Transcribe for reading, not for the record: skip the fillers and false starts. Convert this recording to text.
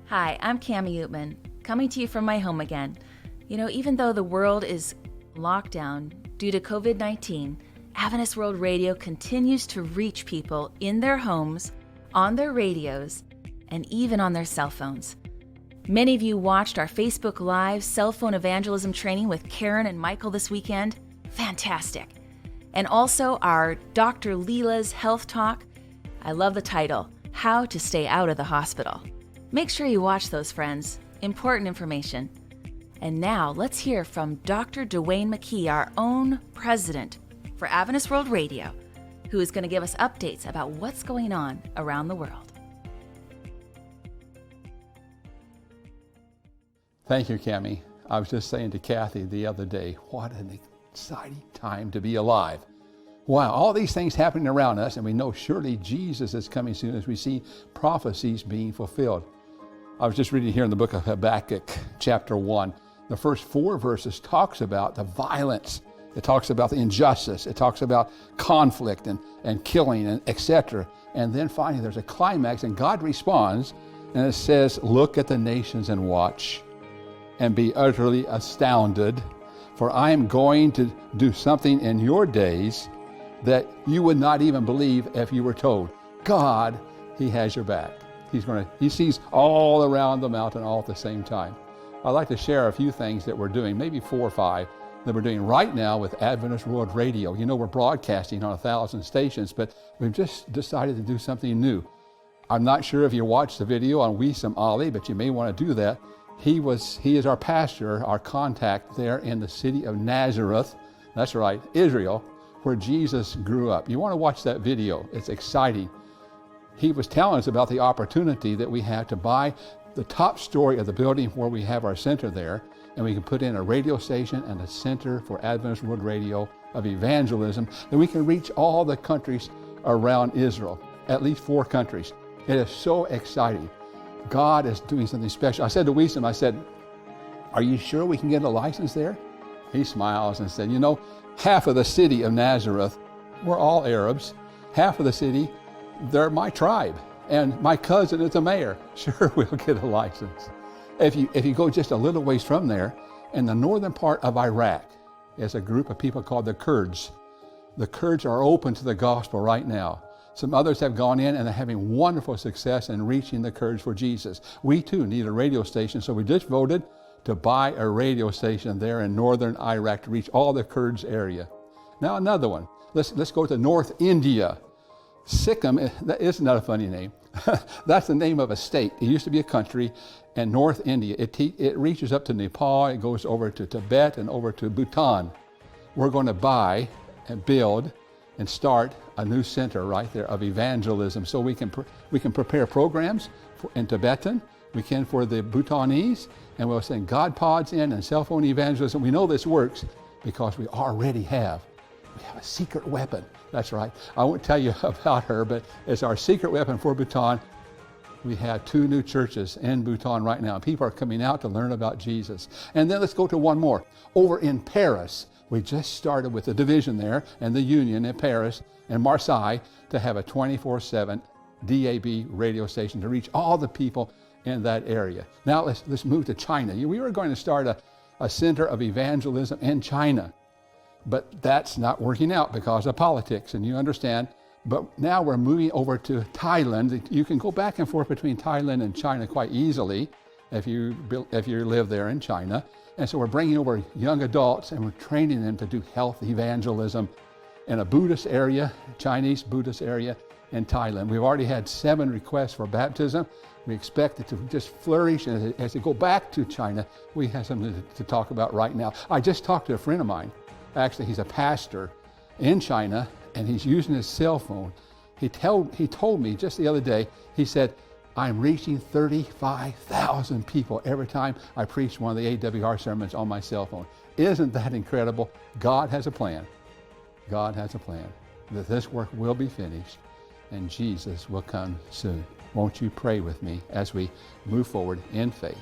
Hi, I'm Cami Utman, coming to you from my home again. Even though the world is locked down due to COVID-19, Adventist World Radio continues to reach people in their homes, on their radios, and even on their cell phones. Many of you watched our Facebook Live cell phone evangelism training with Karen and Michael this weekend. Fantastic. And also our Dr. Leela's Health Talk. I love the title, How to Stay Out of the Hospital. Make sure you watch those, friends. Important information. And now let's hear from Dr. Dwayne McKee, our own president for Adventist World Radio, who is going to give us updates about what's going on around the world. Thank you, Cami. I was just saying to Kathy the other day, what an exciting time to be alive. Wow, all these things happening around us, and we know surely Jesus is coming soon as we see prophecies being fulfilled. I was just reading here in the book of Habakkuk, chapter 1. The first 4 verses talks about the violence. It talks about the injustice. It talks about conflict and killing, and etc. And then finally there's a climax, and God responds, and it says, look at the nations and watch, and be utterly astounded, for I am going to do something in your days that you would not even believe if you were told. God, He has your back. He sees all around the mountain all at the same time. I'd like to share a few things that we're doing, maybe 4 or 5, that we're doing right now with Adventist World Radio. We're broadcasting on 1,000 stations, but we've just decided to do something new. I'm not sure if you watched the video on Wisam Ali, but you may want to do that. He is our pastor, our contact there in the city of Nazareth, that's right, Israel, where Jesus grew up. You want to watch that video. It's exciting. He was telling us about the opportunity that we have to buy the top story of the building where we have our center there, and we can put in a radio station and a center for Adventist World Radio of evangelism, and we can reach all the countries around Israel, at least 4 countries. It is so exciting. God is doing something special. I said to Wisam, I said, are you sure we can get a license there? He smiles and said, half of the city of Nazareth, we're all Arabs. Half of the city, they're my tribe, and my cousin is the mayor. Sure, we'll get a license. If you go just a little ways from there, in the northern part of Iraq, there's a group of people called the Kurds. The Kurds are open to the gospel right now. Some others have gone in and are having wonderful success in reaching the Kurds for Jesus. We too need a radio station, so we just voted to buy a radio station there in northern Iraq to reach all the Kurds area. Now another one. Let's go to North India. Sikkim, isn't that a funny name? That's the name of a state. It used to be a country, and North India, it reaches up to Nepal, it goes over to Tibet and over to Bhutan. We're going to buy and build and start a new center right there of evangelism, so we can prepare programs in Tibetan, we can for the Bhutanese, and we'll send God pods in and cell phone evangelism. We know this works because we already have a secret weapon. That's right. I won't tell you about her, but it's our secret weapon for Bhutan. We have 2 new churches in Bhutan right now. People are coming out to learn about Jesus. And then let's go to one more. Over in Paris, we just started with the division there and the union in Paris and Marseille to have a 24/7 DAB radio station to reach all the people in that area. Now let's move to China. We were going to start a center of evangelism in China. But that's not working out because of politics, and you understand. But now we're moving over to Thailand. You can go back and forth between Thailand and China quite easily if you live there in China. And so we're bringing over young adults, and we're training them to do health evangelism in a Buddhist area, Chinese Buddhist area in Thailand. We've already had 7 requests for baptism. We expect it to just flourish, and as they go back to China, we have something to talk about right now. I just talked to a friend of mine. Actually, he's a pastor in China, and he's using his cell phone. He told me just the other day, he said, I'm reaching 35,000 people every time I preach one of the AWR sermons on my cell phone. Isn't that incredible? God has a plan. God has a plan that this work will be finished and Jesus will come soon. Won't you pray with me as we move forward in faith?